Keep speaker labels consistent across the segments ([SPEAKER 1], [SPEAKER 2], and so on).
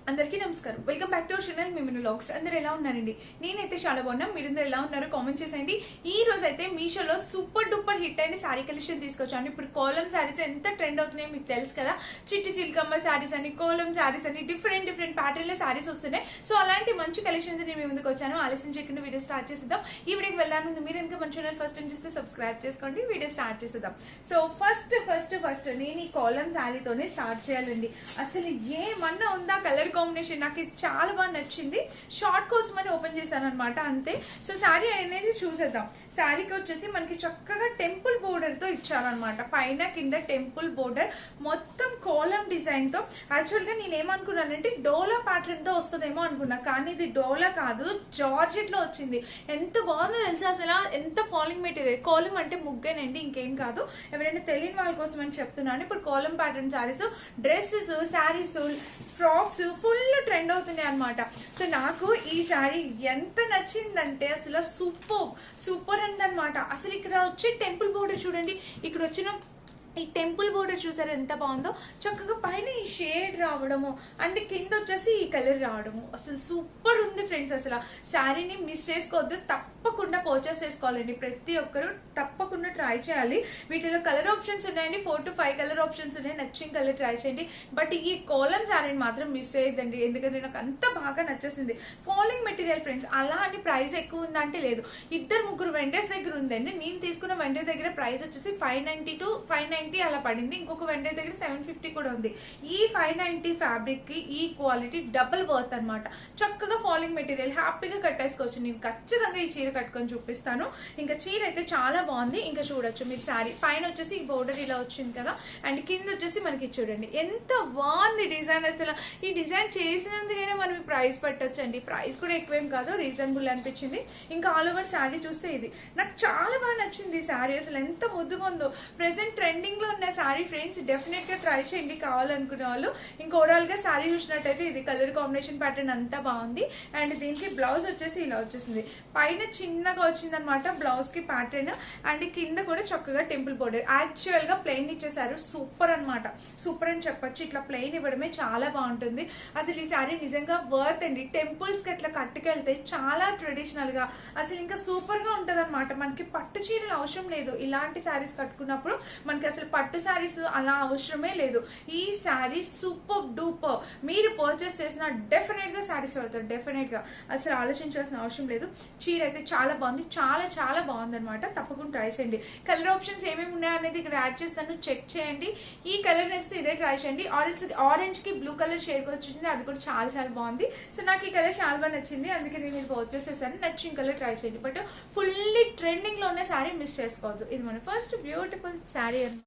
[SPEAKER 1] అందరికీ నమస్కారం. Welcome back to our channel Mimnu vlogs. అందరూ ఎలా ఉన్నారండి? నేనైతే చాలా బాగున్నా. మీరందరూ ఎలా ఉన్నారో కామెంట్ చేసేయండి. ఈ రోజు అయితే మీషోలో సూపర్ డూపర్ హిట్ అయిన శారీ కలెక్షన్ తీసుకొచ్చాను. ఇప్పుడు కోలం శారీస్ ఎంత ట్రెండ్ అవుతున్నాయో మీకు తెలుసు కదా. చిట్టి చిల్కమ్మ శారీస్ అని, కోలం శారీస్ అని డిఫరెంట్ ప్యాటర్న్ లో శారీస్ వస్తున్నాయి. సో అలాంటి మంచి కలెక్షన్స్ నేను మీ ముందుకు వచ్చాను. ఆలస్యం చేయకుండా వీడియో స్టార్ట్ చేసేద్దాం. ఈ వీడియోకి వెళ్ళాను ముందు మీరు ఇంకా మన ఛానల్ ఫస్ట్ టైం చూస్తే సబ్స్క్రైబ్ చేసుకోండి. వీడియో స్టార్ట్ చేసేద్దాం. సో ఫస్ట్ నేను ఈ కోలం శారీతోనే స్టార్ట్ చేయాలండి. అసలు ఏమన్నా ఉందా కలర్ కాంబినేషన్, నాకు ఇది చాలా బాగా నచ్చింది. షార్ట్ కోసం అని ఓపెన్ చేశాను అనమాట, అంతే. సో శారీ అనేది చూసేద్దాం. శారీకి వచ్చేసి మనకి చక్కగా టెంపుల్ బోర్డర్ తో ఇచ్చారనమాట. పైన కింద టెంపుల్ బోర్డర్, మొత్తం కోలం డిజైన్ తో. యాక్చువల్ గా నేను ఏమనుకున్నానంటే డోలా ప్యాటర్న్ తో వస్తుందేమో అనుకున్నా, కానీ ఇది డోలా కాదు, జార్జెట్ లో వచ్చింది. ఎంత బాగుందో తెలుసా అసలు. ఎంత ఫాలింగ్ మెటీరియల్. కోలం అంటే ముగ్గేనండి, ఇంకేం కాదు. ఎవరైనా తెలియని వాళ్ళ కోసం అని చెప్తున్నాను. ఇప్పుడు kolam pattern saris, dresses, saris, frocks full trend అవుతున్నాయి అనమాట. సో నాకు ఈ శారీ ఎంత నచ్చిందంటే అసలు సూపర్ ఉందన్నమాట. అసలు ఇక్కడ వచ్చి టెంపుల్ బోర్డర్ చూడండి. ఇక్కడ వచ్చిన ఈ టెంపుల్ బోర్డర్ చూసారు ఎంత బాగుందో. చక్కగా పైన ఈ షేడ్ రావడము అండ్ కింద వచ్చేసి ఈ కలర్ రావడము అసలు సూపర్ ఉంది ఫ్రెండ్స్. అసలు శారీని మిస్ చేసుకోవద్దు, తప్పకుండా పర్చేస్ చేసుకోవాలండి. ప్రతి ఒక్కరు తప్పకుండా ట్రై చేయాలి. వీటిలో కలర్ ఆప్షన్స్ ఉన్నాయండి, 4 to 5 కలర్ ఆప్షన్స్ ఉన్నాయి. నచ్చిన కలర్ ట్రై చేయండి. బట్ ఈ కోలం శారీని మాత్రం మిస్ చేయొద్దండి, ఎందుకంటే నాకు అంత బాగా నచ్చేసింది. Falling material friends. అలా అని ప్రైస్ ఎక్కువ ఉందంటే లేదు. 2-3 వెండర్స్ దగ్గర ఉందండి. నేను తీసుకున్న వెండర్ దగ్గర ప్రైస్ వచ్చేసి 590 to 590 అలా పడింది. ఇంకొక వెండర్ దగ్గర 750 కూడా ఉంది. ఈ 590 ఫ్యాబ్రిక్ కి ఈ క్వాలిటీ డబుల్ వర్త్ అనమాట. చక్కగా ఫాలింగ్ మెటీరియల్, హ్యాపీగా కట్టేసుకోవచ్చు. నేను ఖచ్చితంగా ఈ చీర కట్టుకొని చూపిస్తాను. ఇంకా చీర అయితే చాలా బాగుంది. ఇంకా చూడొచ్చు మీరు శారీ పైన వచ్చేసి ఈ బోర్డర్ ఇలా వచ్చింది కదా, అండ్ కింద వచ్చేసి మనకి చూడండి ఎంత బాగుంది డిజైన్. అసలు ఈ డిజైన్ చేసినందుకైనా మనం ప్రైస్ పెట్టొచ్చు అండి. ప్రైస్ కూడా ఎక్కువేం కాదు, రీజనబుల్ అనిపించింది. ఇంకా ఆల్ ఓవర్ శారీ చూస్తే ఇది నాకు చాలా బాగా నచ్చింది. శారీ అసలు ఎంత ముద్దుగా ఉందో. ప్రెసెంట్ ట్రెండింగ్ లో ఉన్న శారీ ఫ్రెండ్స్, డెఫినెట్ గా ట్రై చేయండి కావాలనుకునే వాళ్ళు. ఇంకా ఓవరాల్ గా శారీ చూసినట్టయితే ఇది కలర్ కాంబినేషన్ ప్యాటర్న్ అంతా బాగుంది. అండ్ దీనికి బ్లౌజ్ వచ్చేసి ఇలా వచ్చేసింది. పైన చిన్నగా వచ్చిందనమాట బ్లౌజ్ కి ప్యాటర్న్, అండ్ కింద కూడా చక్కగా టెంపుల్ బోర్డర్. యాక్చువల్ గా ప్లెయిన్ ఇచ్చేసారు. సూపర్ అనమాట, సూపర్ అని చెప్పొచ్చు. ఇట్లా ప్లెయిన్ ఇవ్వడమే చాలా బాగుంటుంది. అసలు ఈ శారీ నిజంగా వర్త్ అండి. టెంపుల్స్ కి అట్లా కట్టుకెళ్తే చాలా ట్రెడిషనల్ గా అసలు ఇంకా సూపర్ గా ఉంటది అనమాట. మనకి పట్టు చీరలు అవసరం లేదు. ఇలాంటి శారీస్ కట్టుకున్నప్పుడు మనకి అసలు పట్టు శారీస్ అలా అవసరమే లేదు. ఈ శారీ సూపర్ డూపర్. మీరు పర్చేస్ చేసిన డెఫినెట్ గా సాటిస్ఫై అవుతారు. డెఫినెట్ గా అసలు ఆలోచించాల్సిన అవసరం లేదు. చీర అయితే చాలా బాగుంది, చాలా బాగుంది అనమాట. తప్పకుండా ట్రై చేయండి. కలర్ ఆప్షన్స్ ఏమేమి ఉన్నాయనేది ఇక్కడ యాడ్ చేస్తాను, చెక్ చేయండి. ఈ కలర్ వేస్తే ఇదే ట్రై చేయండి. ఆరెంజ్ కి బ్లూ కలర్ షేడ్ వచ్చింది, అది కూడా చాలా బాగుంది. సో నాకు ఈ కలర్ చాలా బాగా నచ్చింది, అందుకే నేను ఇది పర్చేస్ చేశాను. నచ్చిన కలర్ ట్రై చేయండి. బట్ ఫుల్లీ ట్రెండింగ్ లో ఉన్న శారీ మిస్ చేసుకోవద్దు. ఇది మన ఫస్ట్ బ్యూటిఫుల్ శారీ అని.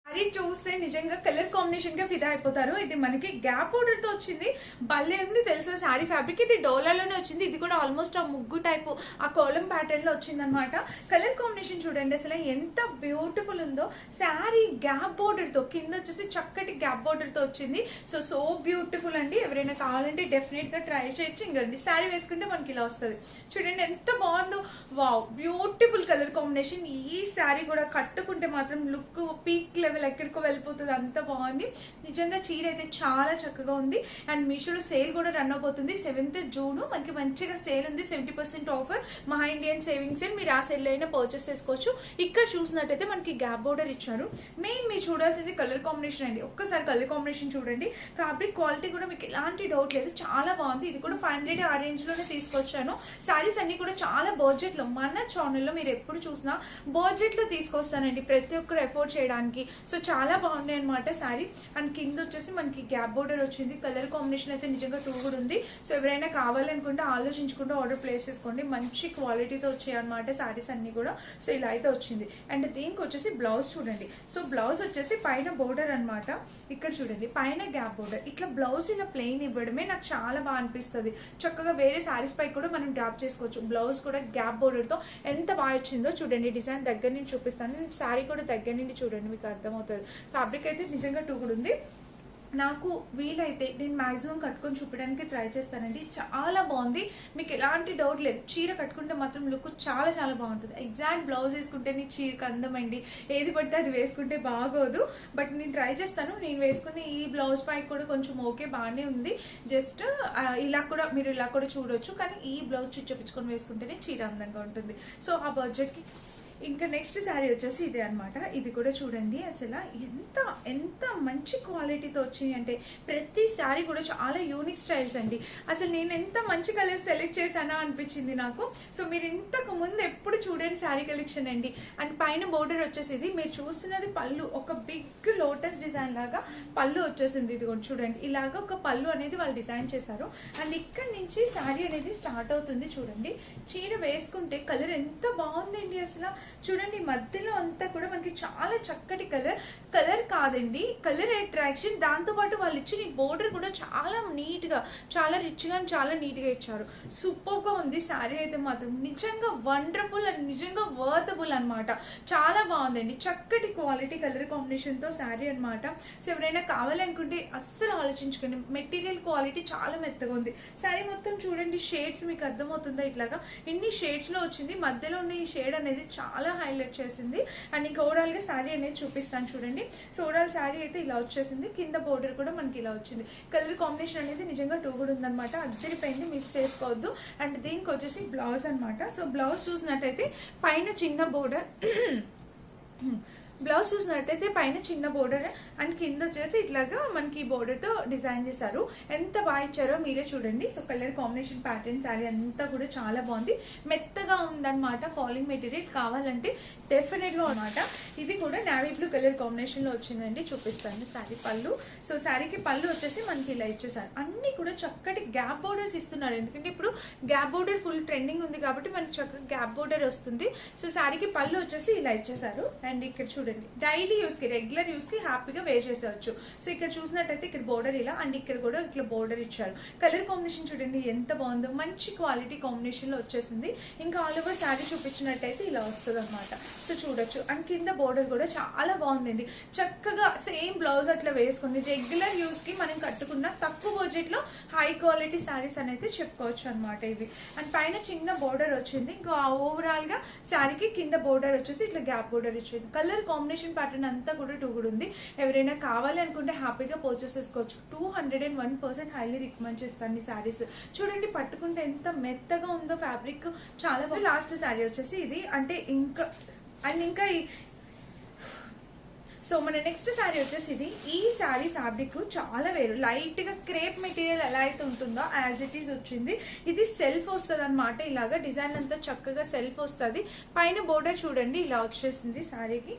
[SPEAKER 1] శారీ చూస్తే నిజంగా కలర్ కాంబినేషన్ గా ఫిదా అయిపోతారు. ఇది మనకి గ్యాప్ బోర్డర్ తో వచ్చింది. భలే ఉంది తెలుసా శారీ ఫ్యాబ్రిక్. ఇది డోలాలోనే వచ్చింది. ఇది కూడా ఆల్మోస్ట్ ఆ ముగ్గు టైపు ఆ కోలం ప్యాటర్న్ లో వచ్చింది అనమాట. కలర్ కాంబినేషన్ చూడండి అసలు ఎంత బ్యూటిఫుల్ ఉందో. శారీ గ్యాప్ బోర్డర్ తో, కింద వచ్చేసి చక్కటి గ్యాప్ బోర్డర్ తో వచ్చింది. సో బ్యూటిఫుల్ అండి. ఎవరైనా కావాలంటే డెఫినెట్ గా ట్రై చేయొచ్చు. ఇంకండి శారీ వేసుకుంటే మనకి ఇలా వస్తుంది. చూడండి ఎంత బాగుందో. Wow, beautiful colour combination. ఈ శారీ కూడా కట్టుకుంటే మాత్రం లుక్ పీక్ లెవెల్ ఎక్కడికో వెళ్ళిపోతుంది. అంత బాగుంది నిజంగా. చీర అయితే చాలా చక్కగా ఉంది. అండ్ మీషోలో సేల్ కూడా రన్ అవబోతుంది. 7th June మనకి మంచిగా సేల్ ఉంది. 70% ఆఫర్, మహా ఇండియన్ సేవింగ్ సేల్. మీరు ఆ సేల్ అయినా పర్చేస్ చేసుకోవచ్చు. ఇక్కడ చూసినట్టయితే మనకి గ్యాప్ బోర్డర్ ఇచ్చారు. మెయిన్ మీరు చూడాల్సింది కలర్ కాంబినేషన్ అండి. ఒక్కసారి కలర్ కాంబినేషన్ చూడండి. ఫ్యాబ్రిక్ క్వాలిటీ కూడా మీకు ఎలాంటి డౌట్ లేదు, చాలా బాగుంది. ఇది కూడా 500 ఆ రేంజ్ లోనే తీసుకొచ్చాను. శారీస్ అన్ని కూడా చాలా బడ్జెట్ లో, మన ఛానల్లో మీరు ఎప్పుడు చూసినా బడ్జెట్ లో తీసుకొస్తానండి, ప్రతి ఒక్కరు ఎఫోర్డ్ చేయడానికి. సో సో చాలా బాగున్నాయి అనమాట శారీ. అండ్ కింద వచ్చేసి మనకి గ్యాప్ బోర్డర్ వచ్చింది. కలర్ కాంబినేషన్ అయితే నిజంగా టూ కూడా ఉంది. సో ఎవరైనా కావాలనుకుంటే ఆలోచించుకుంటూ ఆర్డర్ ప్లేస్ చేసుకోండి. మంచి క్వాలిటీతో వచ్చాయి అనమాట శారీస్ అన్ని కూడా. సో ఇలా అయితే వచ్చింది. అండ్ దీనికి వచ్చేసి బ్లౌజ్ చూడండి. సో బ్లౌజ్ వచ్చేసి పైన బోర్డర్ అనమాట. ఇక్కడ చూడండి పైన గ్యాప్ బోర్డర్. ఇట్లా బ్లౌజ్ ఇలా ప్లెయిన్ ఇవ్వడమే నాకు చాలా బాగా అనిపిస్తుంది. చక్కగా వేరే శారీస్ పై కూడా మనం డ్రాప్ చేసుకోవచ్చు. బ్లౌజ్ కూడా గ్యాప్ బోర్డర్ తో ఎంత బాగా వచ్చిందో చూడండి. డిజైన్ దగ్గర నుంచి చూపిస్తాను. శారీ కూడా దగ్గర నుండి చూడండి, మీకు అర్థమవుతుంది. ఫ్యాబ్రిక్ అయితే నిజంగా టూ కూడా ఉంది. నాకు వీలైతే నేను మాక్సిమం కట్టుకొని చూపించడానికి ట్రై చేస్తానండి. చాలా బాగుంది, మీకు ఎలాంటి డౌట్ లేదు. చీర కట్టుకుంటే మాత్రం లుక్ చాలా చాలా బాగుంటుంది. ఎగ్జాక్ట్ బ్లౌజ్ వేసుకుంటే నీ చీరకు అందమండి, ఏది పడితే అది వేసుకుంటే బాగోదు. బట్ నేను ట్రై చేస్తాను. నేను వేసుకుని ఈ బ్లౌజ్ పై కూడా కొంచెం ఓకే బాగానే ఉంది. జస్ట్ ఇలా కూడా మీరు ఇలా కూడా చూడొచ్చు. కానీ ఈ బ్లౌజ్ చూపించుకొని వేసుకుంటేనే చీర అందంగా ఉంటుంది. సో ఆ బడ్జెట్కి ఇంకా నెక్స్ట్ శారీ వచ్చేసి ఇదే అనమాట. ఇది కూడా చూడండి అసలు ఎంత ఎంత మంచి క్వాలిటీతో వచ్చింది అంటే ప్రతి శారీ కూడా చాలా యూనిక్ స్టైల్స్ అండి. అసలు నేను ఎంత మంచి కలర్స్ సెలెక్ట్ చేశానా అనిపించింది నాకు. సో మీరు ఇంతకు ముందు ఎప్పుడు చూడని శారీ కలెక్షన్ అండి. అండ్ పైన బోర్డర్ వచ్చేసి ఇది మీరు చూస్తున్నది పళ్ళు, ఒక బిగ్ లోటస్ డిజైన్ లాగా పళ్ళు వచ్చేసింది. ఇది కూడా చూడండి, ఇలాగా ఒక పళ్ళు అనేది వాళ్ళు డిజైన్ చేశారు. అండ్ ఇక్కడ నుంచి శారీ అనేది స్టార్ట్ అవుతుంది. చూడండి చీర వేసుకుంటే కలర్ ఎంత బాగుందండి. అసలు చూడండి మధ్యలో అంతా కూడా మనకి చాలా చక్కటి కలర్ కాదండి, కలర్ అట్రాక్షన్. దాంతో పాటు వాళ్ళు ఇచ్చిన బోర్డర్ కూడా చాలా నీట్ గా, చాలా రిచ్ గా, చాలా నీట్ గా ఇచ్చారు. సూపర్ గా ఉంది శారీ అయితే మాత్రం. నిజంగా వండర్ఫుల్ అండ్ నిజంగా వర్తబుల్ అనమాట. చాలా బాగుందండి. చక్కటి క్వాలిటీ కలర్ కాంబినేషన్ తో శారీ అనమాట. సో ఎవరైనా కావాలనుకుంటే అస్సలు ఆలోచించుకోండి. మెటీరియల్ క్వాలిటీ చాలా మెత్తగా ఉంది. శారీ మొత్తం చూడండి, షేడ్స్ మీకు అర్థమవుతుందా? ఇట్లాగా ఇన్ని షేడ్స్ లో వచ్చింది. మధ్యలో ఉన్న ఈ షేడ్ అనేది చాలా హైలైట్ చేసింది. అండ్ ఇంకా ఓవరాల్ గా శారీ అనేది చూపిస్తాను చూడండి. సో ఓవరాల్ శారీ అయితే ఇలా వచ్చేసింది. కింద బోర్డర్ కూడా మనకి ఇలా వచ్చింది. కలర్ కాంబినేషన్ అనేది నిజంగా టూ కూడా ఉందన్నమాట. అద్దరిపోయింది, మిస్ చేసుకోవద్దు. అండ్ దీనికి వచ్చేసి బ్లౌజ్ అనమాట. సో బ్లౌజ్ చూసినట్టయితే పైన చిన్న బోర్డర్ బ్లౌజ్ చూసినట్టయితే పైన చిన్న బోర్డర్ అండ్ కింద వచ్చేసి ఇట్లాగా మనకి బోర్డర్ తో డిజైన్ చేశారు. ఎంత బాగా ఇచ్చారో మీరే చూడండి. So colour combination pattern sari అంతా కూడా చాలా బాగుంది. మెత్తగా ఉందన్నమాట. ఫాలింగ్ మెటీరియల్ కావాలంటే డెఫినెట్ గా అనమాట. ఇది కూడా నావీ బ్లూ కలర్ కాంబినేషన్ లో వచ్చిందండి. చూపిస్తాను శారీ పళ్ళు. సో శారీకి పళ్ళు వచ్చేసి మనకి ఇలా ఇచ్చేసారు. అన్ని కూడా చక్కటి గ్యాప్ బోర్డర్స్ ఇస్తున్నారు. ఎందుకంటే ఇప్పుడు గ్యాప్ బోర్డర్ ఫుల్ ట్రెండింగ్ ఉంది కాబట్టి మనకి చక్కగా గ్యాప్ బోర్డర్ వస్తుంది. సో శారీకి పళ్ళు వచ్చేసి ఇలా ఇచ్చేసారు. అండ్ ఇక్కడ చూడండి డైలీ యూస్ కి, రెగ్యులర్ యూస్ కి హ్యాపీగా వేర్ చేసేవచ్చు. సో ఇక్కడ చూసినట్టయితే ఇక్కడ బోర్డర్ ఇలా అండ్ ఇక్కడ కూడా ఇట్లా బోర్డర్ ఇచ్చారు. కలర్ కాంబినేషన్ చూడండి ఎంత బాగుందో. మంచి క్వాలిటీ కాంబినేషన్ లో వచ్చేసింది. ఇంకా ఆల్ ఓవర్ శారీ చూపించినట్టయితే ఇలా వస్తుంది అనమాట. సో చూడొచ్చు. అండ్ కింద బోర్డర్ కూడా చాలా బాగుందండి. చక్కగా సేమ్ బ్లౌజ్ అట్లా వేసుకుని రెగ్యులర్ యూస్ కి మనం కట్టుకున్న తక్కువ బడ్జెట్ లో హై క్వాలిటీ శారీస్ అనేది చెప్పుకోవచ్చు అనమాట ఇవి. అండ్ పైన చిన్న బోర్డర్ వచ్చింది. ఇంకా ఓవరాల్ గా శారీకి కింద బోర్డర్ వచ్చేసి ఇట్లా గ్యాప్ బోర్డర్ వచ్చింది. కలర్ కాంబినేషన్ ప్యాటర్న్ అంతా కూడా టూ కూడా ఉంది. ఎవరైనా కావాలి అనుకుంటే హ్యాపీగా పర్చేస్ చేసుకోవచ్చు. 201% హైలీ రికమెండ్ చేస్తాను ఈ శారీస్. చూడండి పట్టుకుంటే ఎంత మెత్తగా ఉందో ఫ్యాబ్రిక్, చాలా బాగుంది. లాస్ట్ శారీ వచ్చేసి ఇది. అంటే ఇంకా సో మన నెక్స్ట్ శారీ వచ్చేసి ఇది. ఈ శారీ ఫ్యాబ్రిక్ చాలా వేరు. లైట్ గా క్రేప్ మెటీరియల్ ఎలా అయితే ఉంటుందో యాజ్ ఇట్ ఈస్ వచ్చింది. ఇది సెల్ఫ్ వస్తుంది అనమాట. ఇలాగా డిజైన్ అంతా చక్కగా సెల్ఫ్ వస్తుంది. పైన బోర్డర్ చూడండి ఇలా వచ్చేసింది శారీకి.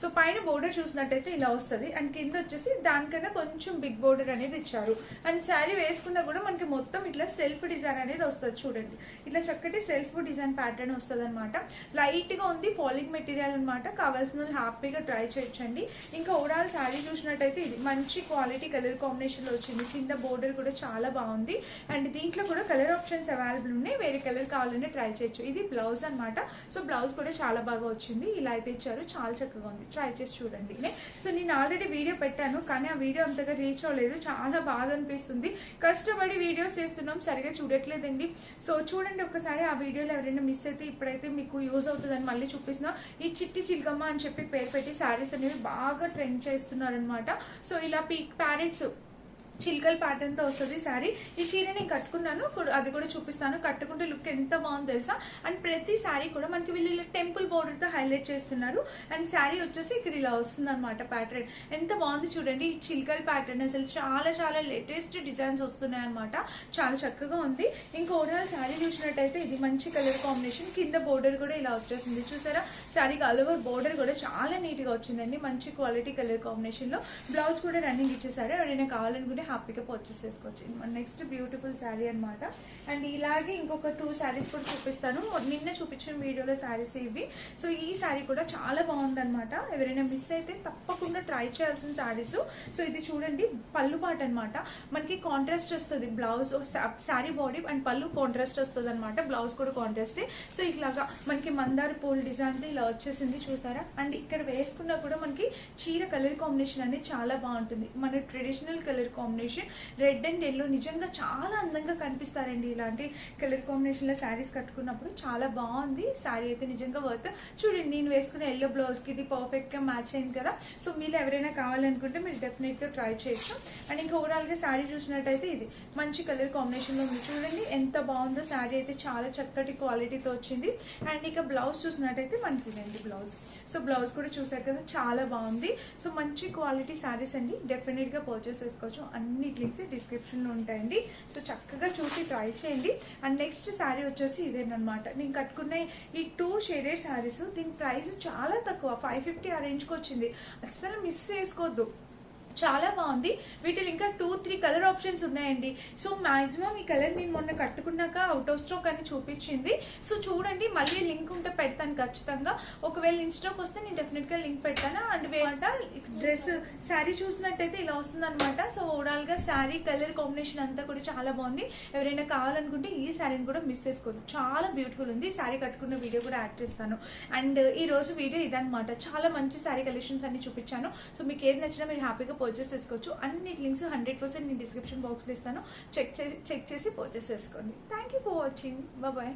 [SPEAKER 1] సో పైన బోర్డర్ చూసినట్టయితే ఇలా వస్తుంది. అండ్ కింద వచ్చేసి దానికన్నా కొంచెం బిగ్ బోర్డర్ అనేది ఇచ్చారు. అండ్ శారీ వేసుకున్నా కూడా మనకి మొత్తం ఇట్లా సెల్ఫ్ డిజైన్ అనేది వస్తుంది. చూడండి ఇట్లా చక్కటి సెల్ఫ్ డిజైన్ ప్యాటర్న్ వస్తుంది అనమాట. లైట్ గా ఉంది, ఫాలింగ్ మెటీరియల్ అనమాట. కావాల్సిన హ్యాపీగా ట్రై చేయొచ్చండి. ఇంకా ఓవరాల్ శారీ చూసినట్టయితే ఇది మంచి క్వాలిటీ కలర్ కాంబినేషన్ లో వచ్చింది. కింద బోర్డర్ కూడా చాలా బాగుంది. అండ్ దీంట్లో కూడా కలర్ ఆప్షన్స్ అవైలబుల్ ఉన్నాయి. వేరే కలర్ కావాలంటే ట్రై చేయొచ్చు. ఇది బ్లౌజ్ అనమాట. సో బ్లౌజ్ కూడా చాలా బాగా వచ్చింది. ఇలా అయితే ఇచ్చారు, చాలా చక్కగా ఉంది. ట్రై చేసి చూడండి. సో నేను ఆల్రెడీ వీడియో పెట్టాను కానీ ఆ వీడియో అంతగా రీచ్ అవ్వలేదు. చాలా బాధ అనిపిస్తుంది. కష్టపడి వీడియోస్ చేస్తున్నాం, సరిగా చూడట్లేదండి. సో చూడండి ఒకసారి ఆ వీడియోలో ఎవరైనా మిస్ అయితే ఇప్పుడైతే మీకు యూజ్ అవుతుందని మళ్ళీ చూపిస్తున్నా. ఈ చిట్టి చిలకమ్మ అని చెప్పి పేరు పెట్టి శారీస్ అనేవి బాగా ట్రెండ్ చేస్తున్నారనమాట. సో ఇలా పీక్ ప్యారెట్స్ చిల్కల్ ప్యాటర్న్ తో వస్తుంది శారీ. ఈ చీర నేను కట్టుకున్నాను, అది కూడా చూపిస్తాను. కట్టుకుంటే లుక్ ఎంత బాగుంది తెలుసా. అండ్ ప్రతి శారీ కూడా మనకి వీళ్ళు ఇలా టెంపుల్ బోర్డర్ తో హైలైట్ చేస్తున్నారు. అండ్ శారీ వచ్చేసి ఇక్కడ ఇలా వస్తుంది అనమాట ప్యాటర్న్. ఎంత బాగుంది చూడండి ఈ చిల్కల్ ప్యాటర్న్. అసలు చాలా చాలా లేటెస్ట్ డిజైన్స్ వస్తున్నాయి అనమాట. చాలా చక్కగా ఉంది. ఇంకా ఓవరాల్ శారీ చూసినట్టయితే ఇది మంచి కలర్ కాంబినేషన్. కింద బోర్డర్ కూడా ఇలా వచ్చేసింది చూసారా. శారీకి ఆల్ ఓవర్ బోర్డర్ కూడా చాలా నీట్ గా వచ్చిందండి. మంచి క్వాలిటీ కలర్ కాంబినేషన్ లో. బ్లౌజ్ కూడా రన్నింగ్ ఇచ్చేసారు. ఎవరైనా కావాలనుకుంటే హ్యాపీగా పర్చేస్ చేసుకోవచ్చు. నెక్స్ట్ బ్యూటిఫుల్ శారీ అనమాట. అండ్ ఇలాగే ఇంకొక 2 శారీస్ కూడా చూపిస్తాను. నిన్న చూపించిన వీడియోలో శారీస్ ఇవి. సో ఈ శారీ కూడా చాలా బాగుంది అనమాట. ఎవరైనా మిస్ అయితే తప్పకుండా ట్రై చేయాల్సిన శారీస్. సో ఇది చూడండి పళ్ళు పాట అనమాట. మనకి కాంట్రాస్ట్ వస్తుంది బ్లౌజ్, శారీ బాడీ అండ్ పళ్ళు కాంట్రాస్ట్ వస్తుంది అనమాట. బ్లౌజ్ కూడా కాంట్రాస్టే. సో ఇలాగా మనకి మందార పూల్ డిజైన్ ఇలా వచ్చేసింది చూసారా. అండ్ ఇక్కడ వేసుకున్నా కూడా మనకి చీర కలర్ కాంబినేషన్ అనేది చాలా బాగుంటుంది. మన traditional colour combination red and yellow నిజంగా చాలా అందంగా కనిపిస్తారండి. ఇలాంటి కలర్ కాంబినేషన్ లో శారీస్ కట్టుకున్నప్పుడు చాలా బాగుంది. శారీ అయితే నిజంగా వర్త్. చూడండి నేను వేసుకున్న ఎల్లో బ్లౌజ్ కి ఇది పర్ఫెక్ట్ గా మ్యాచ్ అయింది కదా. సో మీరు ఎవరైనా కావాలనుకుంటే మీరు డెఫినెట్ గా ట్రై చేయొచ్చు. అండ్ ఇంకా ఓవరాల్ గా శారీ చూసినట్టయితే ఇది మంచి కలర్ కాంబినేషన్ లో ఉంది. చూడండి ఎంత బాగుందో. శారీ అయితే చాలా చక్కటి క్వాలిటీతో వచ్చింది. అండ్ ఇక బ్లౌజ్ చూసినట్టయితే మనకి ఇదండి బ్లౌజ్. సో బ్లౌజ్ కూడా చూసారు కదా చాలా బాగుంది. సో మంచి క్వాలిటీ శారీస్ అండి. డెఫినెట్ గా పర్చేస్ చేసుకోవచ్చు. అన్ని లింక్స్ డిస్క్రిప్షన్ లో ఉంటాయండి. సో చక్కగా చూసి ట్రై చేయండి. అండ్ నెక్స్ట్ శారీ వచ్చేసి ఇదేనమాట. నేను కట్టుకున్న ఈ 2 షేడెడ్ శారీస్. దీని ప్రైస్ చాలా తక్కువ, 550 ఆ రేంజ్కి వచ్చింది. అస్సలు మిస్ చేసుకోవద్దు. చాలా బాగుంది. వీటిలో ఇంకా 2-3 కలర్ ఆప్షన్స్ ఉన్నాయండి. సో మాక్సిమం ఈ కలర్ నేను మొన్న కట్టుకున్నాక అవుట్ ఆఫ్ స్టాక్ అని చూపించింది. సో చూడండి మళ్ళీ లింక్ ఉంటే పెడతాను ఖచ్చితంగా. ఒకవేళ ఇన్ స్టాక్ వస్తే నేను డెఫినెట్ గా లింక్ పెడతాను. అండ్ డ్రెస్ శారీ చూసినట్టయితే ఇలా వస్తుంది అనమాట. సో ఓవరాల్ గా శారీ కలర్ కాంబినేషన్ అంతా కూడా చాలా బాగుంది. ఎవరైనా కావాలనుకుంటే ఈ శారీని కూడా మిస్ చేసుకోవద్దు. చాలా బ్యూటిఫుల్ ఉంది. శారీ కట్టుకున్న వీడియో కూడా యాడ్ చేస్తాను. అండ్ ఈ రోజు వీడియో ఇదనమాట. చాలా మంచి శారీ కలెక్షన్స్ అన్ని చూపించాను. సో మీకు ఏది నచ్చినా మీరు హ్యాపీగా పర్చేస్ చేసుకోవచ్చు. అన్ని లింక్స్ 100% నేను డిస్క్రిప్షన్ బాక్స్లో ఇస్తాను. చెక్ చేసి పర్చేస్ చేసుకోండి. Thank you for watching. Bye.